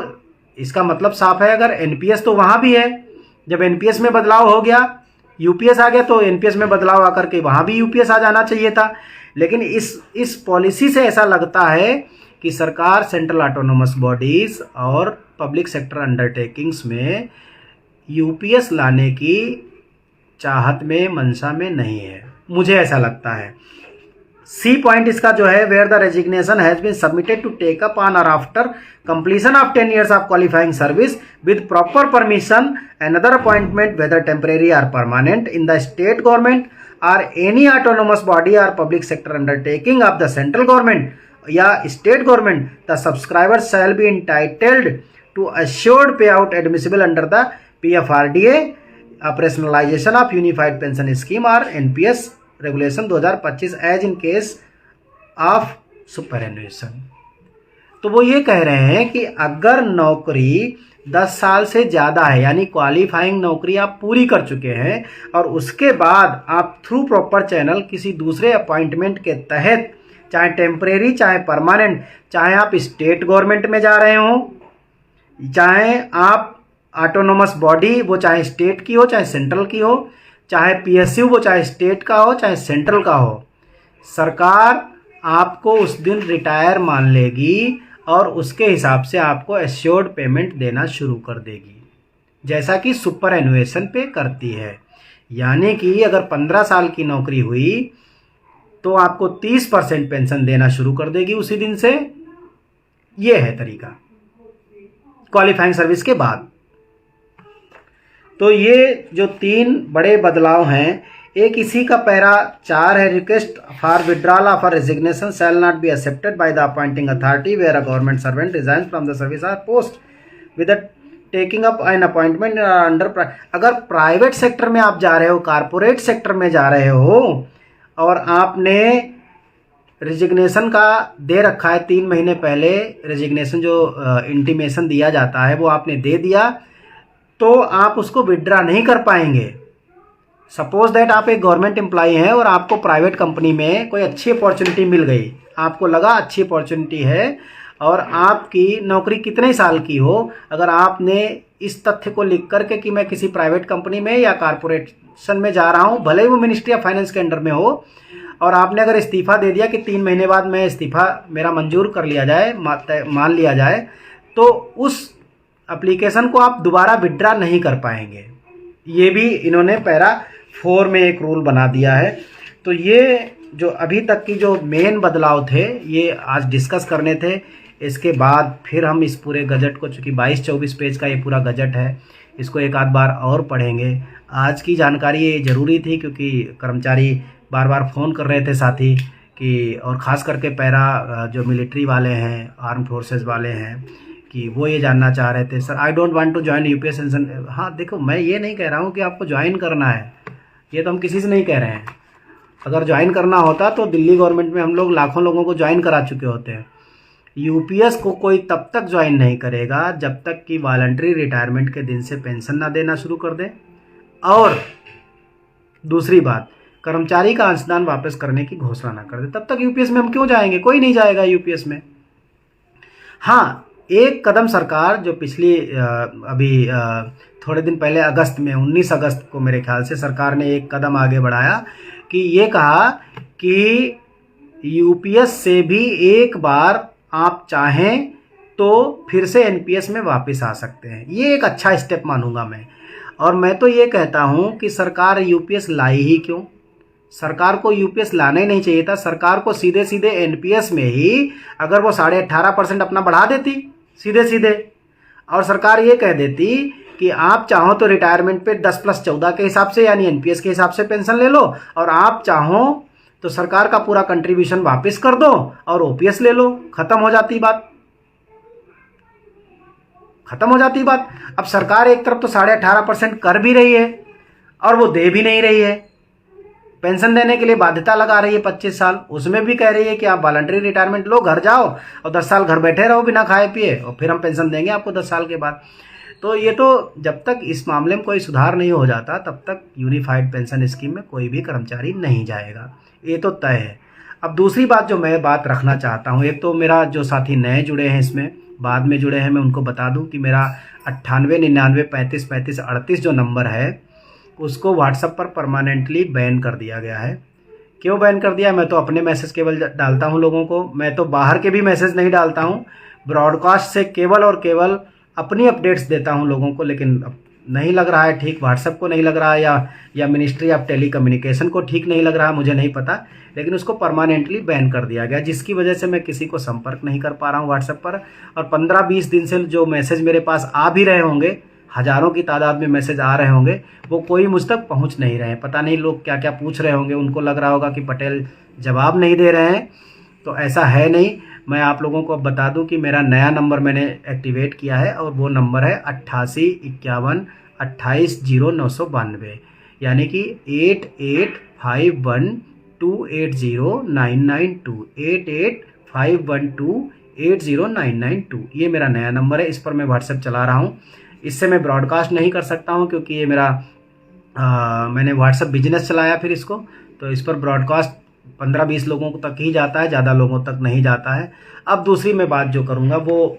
इसका मतलब साफ है, अगर एनपीएस तो वहां भी है, जब एनपीएस में बदलाव हो गया यूपीएस आ गया तो एनपीएस में बदलाव आकर के वहां भी यूपीएस आ जाना चाहिए था। लेकिन इस पॉलिसी से ऐसा लगता है कि सरकार सेंट्रल ऑटोनोमस बॉडीज और पब्लिक सेक्टर अंडरटेकिंग्स में यूपीएस लाने की चाहत में, मंशा में नहीं है, मुझे ऐसा लगता है। सी पॉइंट इसका जो है, where the resignation has been submitted to take up on और after completion of 10 years of qualifying service with proper permission another appointment whether temporary or permanent in the state government or any autonomous body or public sector undertaking of the central government या state government, the subscriber shall be entitled to assured payout admissible under the PFRDA operationalization of unified pension scheme or NPS regulation 2025 as in case of superannuation। तो वो ये कह रहे हैं कि अगर नौकरी 10 साल से ज़्यादा है, यानी क्वालिफाइंग नौकरी आप पूरी कर चुके हैं और उसके बाद आप थ्रू प्रॉपर चैनल किसी दूसरे अपॉइंटमेंट के तहत, चाहे टेम्परेरी चाहे परमानेंट, चाहे आप स्टेट गवर्नमेंट में जा रहे हो, चाहे आप ऑटोनोमस बॉडी वो चाहे स्टेट की हो चाहे सेंट्रल की हो, चाहे पीएसयू वो चाहे स्टेट का हो चाहे सेंट्रल का हो, सरकार आपको उस दिन रिटायर मान लेगी और उसके हिसाब से आपको एश्योर्ड पेमेंट देना शुरू कर देगी, जैसा कि सुपर एनुएशन पे करती है। यानी कि अगर 15 साल की नौकरी हुई तो आपको 30% पेंशन देना शुरू कर देगी उसी दिन से। ये है तरीका क्वालिफाइंग सर्विस के बाद। तो ये जो 3 बड़े बदलाव हैं, एक इसी का पैरा 4 है, request for withdrawal of resignation shall not be accepted by the appointing authority where a government servant resigns from the service और post with the taking up an appointment under. अगर प्राइवेट सेक्टर में आप जा रहे हो, corporate sector में जा रहे हो और आपने रेजिग्नेशन का दे रखा है 3 महीने पहले, रेजिग्नेशन जो इंटीमेशन दिया जाता है वो आपने दे दिया, तो आप उसको विड्रा नहीं कर पाएंगे। सपोज दैट आप एक गवर्नमेंट एम्प्लॉई हैं और आपको प्राइवेट कंपनी में कोई अच्छी अपॉर्चुनिटी मिल गई, आपको लगा अच्छी अपॉर्चुनिटी है और आपकी नौकरी कितने साल की हो, अगर आपने इस तथ्य को लिख करके कि मैं किसी प्राइवेट कंपनी में या कारपोरेशन में जा रहा हूं, भले ही वो मिनिस्ट्री ऑफ फाइनेंस के अंडर में हो, और आपने अगर इस्तीफ़ा दे दिया कि 3 महीने बाद मैं इस्तीफ़ा मेरा मंजूर कर लिया जाए, मान लिया जाए, तो उस एप्लीकेशन को आप दोबारा विड्रा नहीं कर पाएंगे। ये भी इन्होंने पैरा 4 में एक रूल बना दिया है। तो ये जो अभी तक की जो मेन बदलाव थे ये आज डिस्कस करने थे। इसके बाद फिर हम इस पूरे गजट को, चूँकि 22-24 पेज का ये पूरा गजट है, इसको एक आध बार और पढ़ेंगे। आज की जानकारी ये ज़रूरी थी क्योंकि कर्मचारी बार बार फ़ोन कर रहे थे साथी कि, और ख़ास करके पैरा जो मिलिट्री वाले हैं, आर्म फोर्सेस वाले हैं, कि वो ये जानना चाह रहे थे, sir I don't want to join UPS pension. हाँ देखो, मैं ये नहीं कह रहा हूँ कि आपको ज्वाइन करना है, ये तो हम किसी से नहीं कह रहे हैं। अगर ज्वाइन करना होता तो दिल्ली गवर्नमेंट में हम लोग लाखों लोगों को ज्वाइन करा चुके होते हैं। यूपीएस को कोई तब तक ज्वाइन नहीं करेगा जब तक कि वॉलंटरी रिटायरमेंट के दिन से पेंशन ना देना शुरू कर दे, और दूसरी बात, कर्मचारी का अंशदान वापस करने की घोषणा ना कर दे। तब तक यूपीएस में हम क्यों जाएंगे? कोई नहीं जाएगा यूपीएस में। हाँ, एक कदम सरकार जो पिछली अभी थोड़े दिन पहले अगस्त में 19 अगस्त को मेरे ख्याल से सरकार ने एक कदम आगे बढ़ाया कि ये कहा कि यूपीएस से भी एक बार आप चाहें तो फिर से एनपीएस में वापस आ सकते हैं। ये एक अच्छा स्टेप मानूंगा मैं। और मैं तो ये कहता हूँ कि सरकार यूपीएस लाई ही क्यों? सरकार को यूपीएस लाना ही नहीं चाहिए था। सरकार को सीधे सीधे एनपीएस में ही अगर वो 18.5% अपना बढ़ा देती सीधे सीधे, और सरकार ये कह देती कि आप चाहो तो रिटायरमेंट पे 10+14 के हिसाब से यानी एनपीएस के हिसाब से पेंशन ले लो, और आप चाहो तो सरकार का पूरा कंट्रीब्यूशन वापस कर दो और ओपीएस ले लो, खत्म हो जाती बात, खत्म हो जाती बात। अब सरकार एक तरफ तो 18.5% कर भी रही है और वो दे भी नहीं रही है, पेंशन देने के लिए बाध्यता लगा रही है 25 साल, उसमें भी कह रही है कि आप वॉलंटरी रिटायरमेंट लो, घर जाओ और 10 साल घर बैठे रहो बिना खाए पिए, और फिर हम पेंशन देंगे आपको 10 साल के बाद। तो ये तो जब तक इस मामले में कोई सुधार नहीं हो जाता तब तक यूनिफाइड पेंशन स्कीम में कोई भी कर्मचारी नहीं जाएगा, ये तो तय है। अब दूसरी बात जो मैं बात रखना चाहता हूँ, एक तो मेरा जो साथी नए जुड़े हैं इसमें, बाद में जुड़े हैं, मैं उनको बता दूं कि मेरा 98 99 35 35 38 जो नंबर है उसको व्हाट्सएप पर परमानेंटली बैन कर दिया गया है। क्यों बैन कर दिया? मैं तो अपने मैसेज केवल डालता हूं लोगों को, मैं तो बाहर के भी मैसेज नहीं डालता हूं, ब्रॉडकास्ट से केवल और केवल अपनी अपडेट्स देता हूं लोगों को। लेकिन अब नहीं लग रहा है ठीक, व्हाट्सएप को नहीं लग रहा है या मिनिस्ट्री ऑफ टेली कम्युनिकेशन को ठीक नहीं लग रहा, मुझे नहीं पता, लेकिन उसको परमानेंटली बैन कर दिया गया, जिसकी वजह से मैं किसी को संपर्क नहीं कर पा रहा हूँ व्हाट्सएप पर। और 15-20 दिन से जो मैसेज मेरे पास आ भी रहे होंगे, हज़ारों की तादाद में मैसेज आ रहे होंगे, वो कोई मुझ तक पहुँच नहीं रहे हैं। पता नहीं लोग क्या क्या पूछ रहे होंगे, उनको लग रहा होगा कि पटेल जवाब नहीं दे रहे हैं, तो ऐसा है नहीं। मैं आप लोगों को अब बता दूं कि मेरा नया नंबर मैंने एक्टिवेट किया है और वो नंबर है 88 51 28 0992, यानी कि 8851280992 8851280992। ये मेरा नया नंबर है, इस पर मैं व्हाट्सएप चला रहा हूँ। इससे मैं ब्रॉडकास्ट नहीं कर सकता हूँ क्योंकि ये मेरा मैंने व्हाट्सएप बिजनेस चलाया फिर इसको, तो इस पर ब्रॉडकास्ट 15-20 लोगों तक ही जाता है, ज़्यादा लोगों तक नहीं जाता है। अब दूसरी मैं बात जो करूँगा वो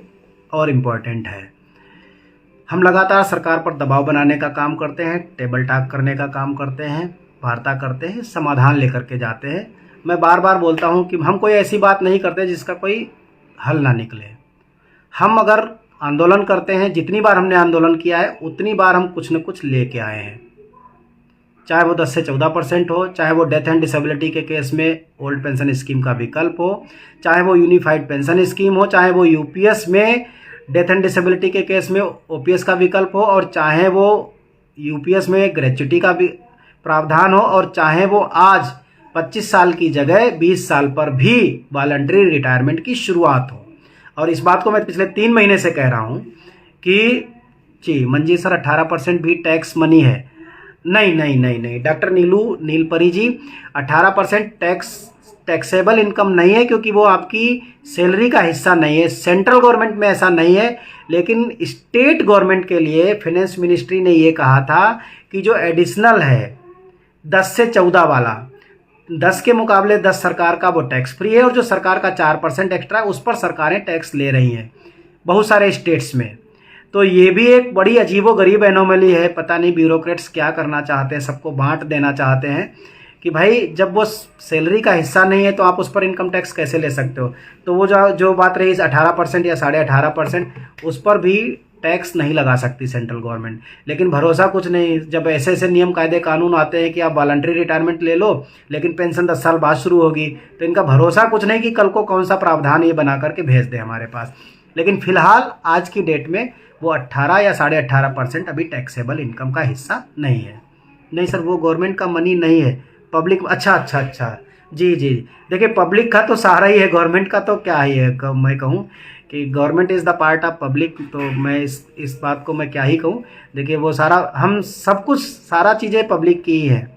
और इम्पोर्टेंट है। हम लगातार सरकार पर दबाव बनाने का काम करते हैं, टेबल टॉक करने का काम करते हैं, वार्ता करते हैं, समाधान लेकर के जाते हैं। मैं बार बार बोलता हूँ कि हम कोई ऐसी बात नहीं करते जिसका कोई हल ना निकले। हम अगर आंदोलन करते हैं, जितनी बार हमने आंदोलन किया है उतनी बार हम कुछ न कुछ लेके आए हैं, चाहे वो 10 से 14% हो, चाहे वो डेथ एंड डिसेबिलिटी के केस में ओल्ड पेंशन स्कीम का विकल्प हो, चाहे वो यूनिफाइड पेंशन स्कीम हो, चाहे वो यूपीएस में डेथ एंड डिसेबिलिटी के केस में ओपीएस का विकल्प हो, और चाहे वो यूपीएस में ग्रेच्युटी का भी प्रावधान हो, और चाहे वो आज 25 साल की जगह 20 साल पर भी वॉलंटरी रिटायरमेंट की शुरुआत हो। और इस बात को मैं पिछले 3 महीने से कह रहा हूँ कि जी मंजीत सर 18% भी टैक्स मनी है। नहीं डॉक्टर नीलपरी जी, 18% टैक्सेबल इनकम नहीं है क्योंकि वो आपकी सैलरी का हिस्सा नहीं है। सेंट्रल गवर्नमेंट में ऐसा नहीं है, लेकिन स्टेट गवर्नमेंट के लिए फाइनेंस मिनिस्ट्री ने ये कहा था कि जो एडिशनल है 10 से 14 वाला, 10 के मुकाबले 10 सरकार का वो टैक्स फ्री है, और जो सरकार का 4% एक्स्ट्रा उस पर सरकारें टैक्स ले रही हैं बहुत सारे स्टेट्स में। तो ये भी एक बड़ी अजीबोगरीब एनोमली है। पता नहीं ब्यूरोक्रेट्स क्या करना चाहते हैं, सबको बांट देना चाहते हैं कि भाई जब वो सैलरी का हिस्सा नहीं है तो आप उस पर इनकम टैक्स कैसे ले सकते हो। तो वो जो बात रही 18% या 18.5%, उस पर भी टैक्स नहीं लगा सकती सेंट्रल गवर्नमेंट। लेकिन भरोसा कुछ नहीं, जब ऐसे ऐसे नियम कायदे कानून आते हैं कि आप वॉलंटरी रिटायरमेंट ले लो लेकिन पेंशन 10 साल बाद शुरू होगी, तो इनका भरोसा कुछ नहीं कि कल को कौन सा प्रावधान ये बना करके भेज दे हमारे पास। लेकिन फिलहाल आज की डेट में वो 18 या 18.5% अभी टैक्सेबल इनकम का हिस्सा नहीं है। नहीं सर, वो गवर्नमेंट का मनी नहीं है, पब्लिक। अच्छा जी देखिए, पब्लिक का तो सहारा ही है, गवर्नमेंट का तो क्या ही है। मैं कहूँ कि government is the part of public, तो मैं इस बात को मैं क्या ही कहूँ। देखिए वो सारा, हम सब कुछ, सारा चीज़ें पब्लिक की ही है,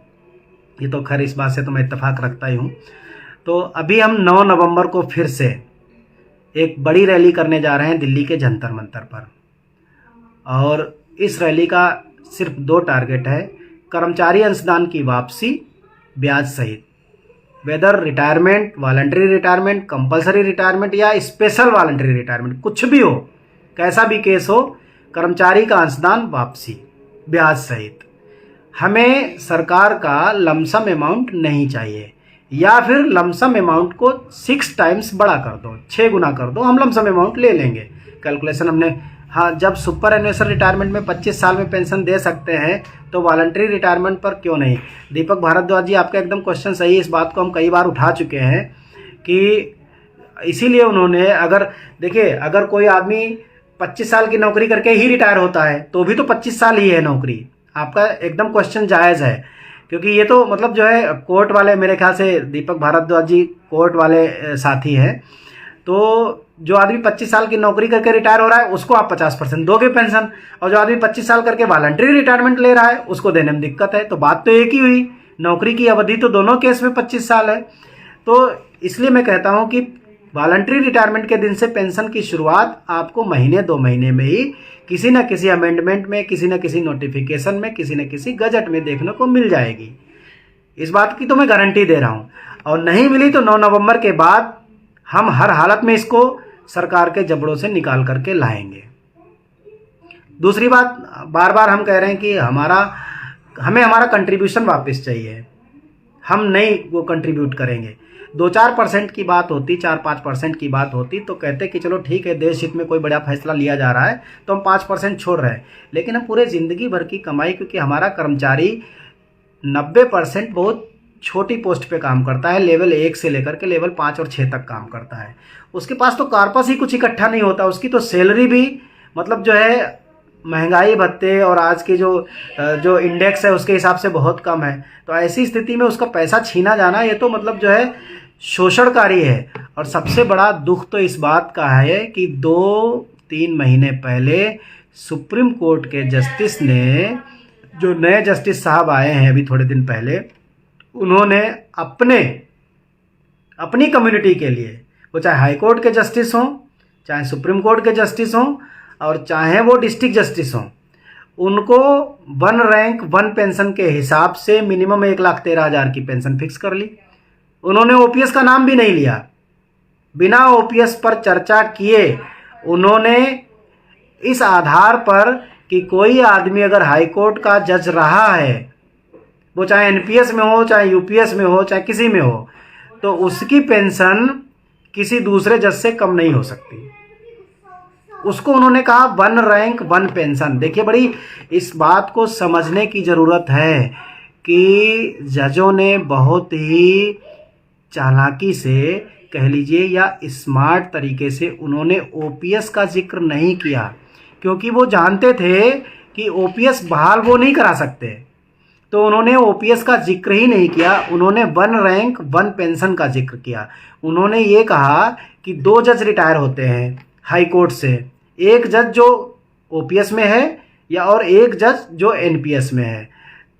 ये तो खैर इस बात से तो मैं इत्तेफाक रखता ही हूँ। तो अभी हम 9 नवंबर को फिर से एक बड़ी रैली करने जा रहे हैं दिल्ली के जंतर मंतर पर, और इस रैली का सिर्फ 2 टारगेट है: कर्मचारी अंशदान की वापसी ब्याज सहित, whether retirement, voluntary retirement, compulsory retirement या स्पेशल वॉलंटरी रिटायरमेंट, कुछ भी हो, कैसा भी केस हो, कर्मचारी का अंशदान वापसी ब्याज सहित। हमें सरकार का लमसम अमाउंट नहीं चाहिए, या फिर लमसम अमाउंट को 6 टाइम्स बड़ा कर दो, 6 गुना कर दो, हम लमसम अमाउंट ले लेंगे। कैलकुलेशन हमने, हाँ, जब सुपर एनुअल रिटायरमेंट में 25 साल में पेंशन दे सकते हैं तो वॉलंटरी रिटायरमेंट पर क्यों नहीं। दीपक भारद्वाज जी, आपका एकदम क्वेश्चन सही है, इस बात को हम कई बार उठा चुके हैं कि इसीलिए उन्होंने, अगर देखिए, अगर कोई आदमी 25 साल की नौकरी करके ही रिटायर होता है तो भी तो 25 साल ही है नौकरी। आपका एकदम क्वेश्चन जायज़ है, क्योंकि ये तो मतलब जो है कोर्ट वाले, मेरे ख्याल से दीपक भारद्वाज जी कोर्ट वाले साथी हैं, तो जो आदमी 25 साल की नौकरी करके रिटायर हो रहा है उसको आप 50% दोगे पेंशन, और जो आदमी 25 साल करके वॉलंटरी रिटायरमेंट ले रहा है उसको देने में दिक्कत है। तो बात तो एक ही हुई, नौकरी की अवधि तो दोनों केस में 25 साल है। तो इसलिए मैं कहता हूं कि वॉलंटरी रिटायरमेंट के दिन से पेंशन की शुरुआत आपको महीने 2 महीने में ही किसी न किसी अमेंडमेंट में, किसी न किसी नोटिफिकेशन में, किसी न किसी गजट में देखने को मिल जाएगी। इस बात की तो मैं गारंटी दे रहा हूं। और नहीं मिली तो 9 नवंबर के बाद हम हर हालत में इसको सरकार के जबड़ों से निकाल करके लाएंगे। दूसरी बात, बार बार हम कह रहे हैं कि हमें हमारा कंट्रीब्यूशन वापस चाहिए। हम नहीं वो कंट्रीब्यूट करेंगे। 2-4% की बात होती, 4-5% की बात होती तो कहते कि चलो ठीक है, देश हित में कोई बड़ा फैसला लिया जा रहा है तो हम 5% छोड़ रहे हैं। लेकिन हम पूरे ज़िंदगी भर की कमाई, क्योंकि हमारा कर्मचारी 90% बहुत छोटी पोस्ट पे काम करता है, लेवल 1 से लेकर के लेवल 5 और 6 तक काम करता है। उसके पास तो कॉर्पस ही कुछ इकट्ठा नहीं होता, उसकी तो सैलरी भी मतलब जो है महंगाई भत्ते और आज के जो इंडेक्स है उसके हिसाब से बहुत कम है। तो ऐसी स्थिति में उसका पैसा छीना जाना ये तो मतलब जो है शोषणकारी है। और सबसे बड़ा दुख तो इस बात का है कि 2-3 महीने पहले सुप्रीम कोर्ट के जस्टिस ने, जो नए जस्टिस साहब आए हैं अभी थोड़े दिन पहले, उन्होंने अपनी कम्युनिटी के लिए, वो चाहे हाई कोर्ट के जस्टिस हों, चाहे सुप्रीम कोर्ट के जस्टिस हों और चाहे वो डिस्ट्रिक्ट जस्टिस हों, उनको 1 रैंक 1 पेंशन के हिसाब से मिनिमम 1,13,000 की पेंशन फिक्स कर ली। उन्होंने ओपीएस का नाम भी नहीं लिया, बिना ओपीएस पर चर्चा किए उन्होंने इस आधार पर कि कोई आदमी अगर हाई कोर्ट का जज रहा है, वो चाहे एनपीएस में हो, चाहे यूपीएस में हो, चाहे किसी में हो, तो उसकी पेंशन किसी दूसरे जज से कम नहीं हो सकती। उसको उन्होंने कहा 1 रैंक 1 पेंशन। देखिए, बड़ी इस बात को समझने की ज़रूरत है कि जजों ने बहुत ही चालाकी से कह लीजिए या स्मार्ट तरीके से उन्होंने ओपीएस का जिक्र नहीं किया, क्योंकि वो जानते थे कि ओपीएस बहाल वो नहीं करा सकते। तो उन्होंने ओपीएस का जिक्र ही नहीं किया, उन्होंने 1 रैंक 1 पेंशन का जिक्र किया। उन्होंने ये कहा कि 2 जज रिटायर होते हैं हाई कोर्ट से, एक जज जो ओपीएस में है या और एक जज जो एनपीएस में है।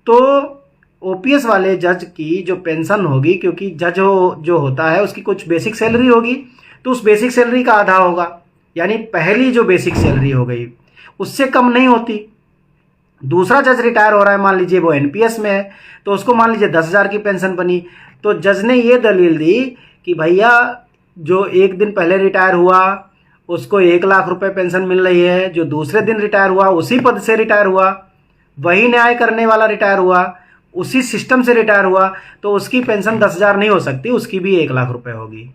तो ओपीएस वाले जज की जो पेंशन होगी, क्योंकि जज जो होता है उसकी कुछ बेसिक सैलरी होगी, तो उस बेसिक सैलरी का आधा होगा, यानी पहली जो बेसिक सैलरी हो गई उससे कम नहीं होती। दूसरा जज रिटायर हो रहा है, मान लीजिए वो एनपीएस में है, तो उसको मान लीजिए 10,000 की पेंशन बनी। तो जज ने ये दलील दी कि भैया जो एक दिन पहले रिटायर हुआ उसको 1,00,000 रुपए पेंशन मिल रही है, जो दूसरे दिन रिटायर हुआ उसी पद से रिटायर हुआ, वही न्याय करने वाला रिटायर हुआ, उसी सिस्टम से रिटायर हुआ, तो उसकी पेंशन 10,000 नहीं हो सकती, उसकी भी 1,00,000 रुपए होगी।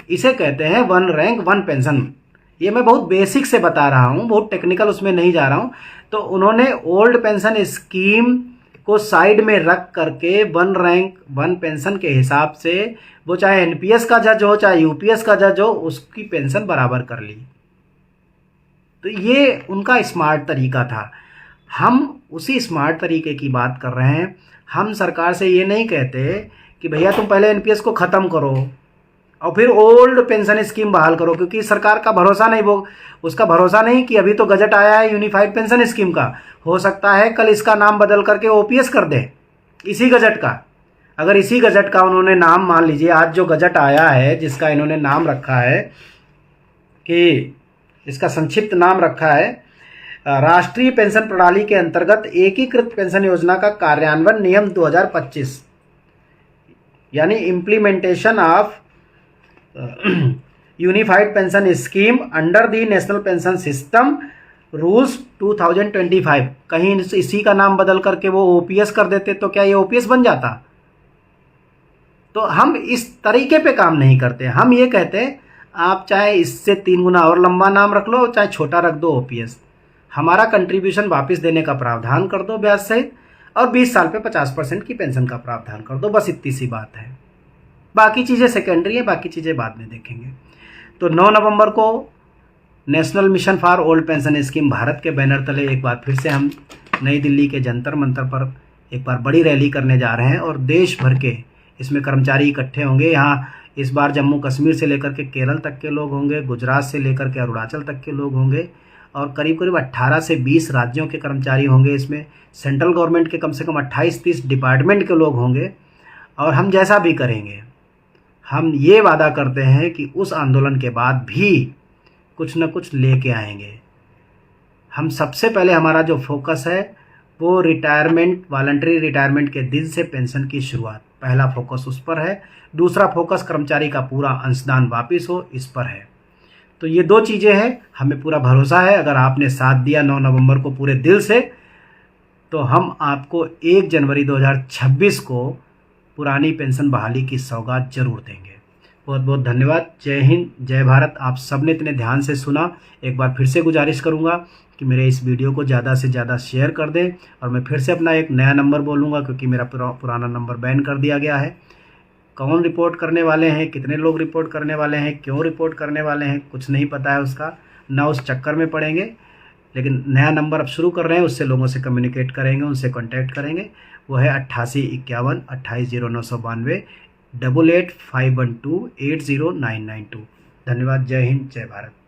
इसे कहते हैं 1 रैंक 1 पेंशन। ये मैं बहुत बेसिक से बता रहा हूँ, बहुत टेक्निकल उसमें नहीं जा रहा हूँ। तो उन्होंने ओल्ड पेंशन स्कीम को साइड में रख करके 1 रैंक 1 पेंशन के हिसाब से वो चाहे एनपीएस का जज हो चाहे यूपीएस का जज हो, उसकी पेंशन बराबर कर ली। तो ये उनका स्मार्ट तरीका था। हम उसी स्मार्ट तरीके की बात कर रहे हैं। हम सरकार से ये नहीं कहते कि भैया तुम पहले एनपीएस को ख़त्म करो और फिर ओल्ड पेंशन स्कीम बहाल करो, क्योंकि सरकार का भरोसा नहीं, वो उसका भरोसा नहीं कि अभी तो गजट आया है यूनिफाइड पेंशन स्कीम का, हो सकता है कल इसका नाम बदल करके ओपीएस कर दे इसी गजट का। अगर इसी गजट का उन्होंने नाम, मान लीजिए आज जो गजट आया है जिसका इन्होंने नाम रखा है कि इसका संक्षिप्त नाम रखा है राष्ट्रीय पेंशन प्रणाली के अंतर्गत एकीकृत पेंशन योजना का कार्यान्वयन नियम 2025, यानी implementation of unified pension scheme under the national pension system rules 2025। कहीं इसी का नाम बदल करके वो ओपीएस कर देते तो क्या ये ओपीएस बन जाता? तो हम इस तरीके पे काम नहीं करते। हम ये कहते हैं आप चाहे इससे 3 गुना और लंबा नाम रख लो, चाहे छोटा रख दो ओपीएस, हमारा कंट्रीब्यूशन वापस देने का प्रावधान कर दो ब्याज सहित, और 20 साल पे 50% की पेंशन का प्रावधान कर दो। बस इतनी सी बात है, बाकी चीज़ें सेकेंडरी है, बाकी चीज़ें बाद में देखेंगे। तो 9 नवंबर को national mission for old pension scheme Bharat के बैनर तले एक बार फिर से हम नई दिल्ली के जंतर मंतर पर एक बार बड़ी रैली करने जा रहे हैं और देश भर के इसमें कर्मचारी इकट्ठे होंगे। यहाँ इस बार जम्मू कश्मीर से लेकर के केरल तक के लोग होंगे, गुजरात से लेकर के अरुणाचल तक के लोग होंगे, और करीब करीब 18 से 20 राज्यों के कर्मचारी होंगे इसमें। सेंट्रल गवर्नमेंट के कम से कम 28-30 डिपार्टमेंट के लोग होंगे। और हम जैसा भी करेंगे, हम ये वादा करते हैं कि उस आंदोलन के बाद भी कुछ न कुछ लेके आएंगे। हम सबसे पहले हमारा जो फोकस है वो रिटायरमेंट, वॉलंटरी रिटायरमेंट के दिन से पेंशन की शुरुआत, पहला फोकस उस पर है। दूसरा फोकस कर्मचारी का पूरा अंशदान वापस हो, इस पर है। तो ये 2 चीज़ें हैं। हमें पूरा भरोसा है, अगर आपने साथ दिया 9 नवंबर को पूरे दिल से, तो हम आपको 1 जनवरी 2026 को पुरानी पेंशन बहाली की सौगात जरूर देंगे। बहुत बहुत धन्यवाद। जय हिंद, जय भारत। आप सबने इतने ध्यान से सुना। एक बार फिर से गुजारिश करूंगा कि मेरे इस वीडियो को ज़्यादा से ज़्यादा शेयर कर दें। और मैं फिर से अपना एक नया नंबर बोलूँगा, क्योंकि मेरा पुराना नंबर बैन कर दिया गया है। कौन रिपोर्ट करने वाले हैं, कितने लोग रिपोर्ट करने वाले हैं, क्यों रिपोर्ट करने वाले हैं, कुछ नहीं पता है उसका, ना उस चक्कर में पड़ेंगे। लेकिन नया नंबर अब शुरू कर रहे हैं, उससे लोगों से कम्युनिकेट करेंगे, उनसे कॉन्टैक्ट करेंगे। वो है 8851 280992 88 512 80992। धन्यवाद। जय हिंद, जय भारत।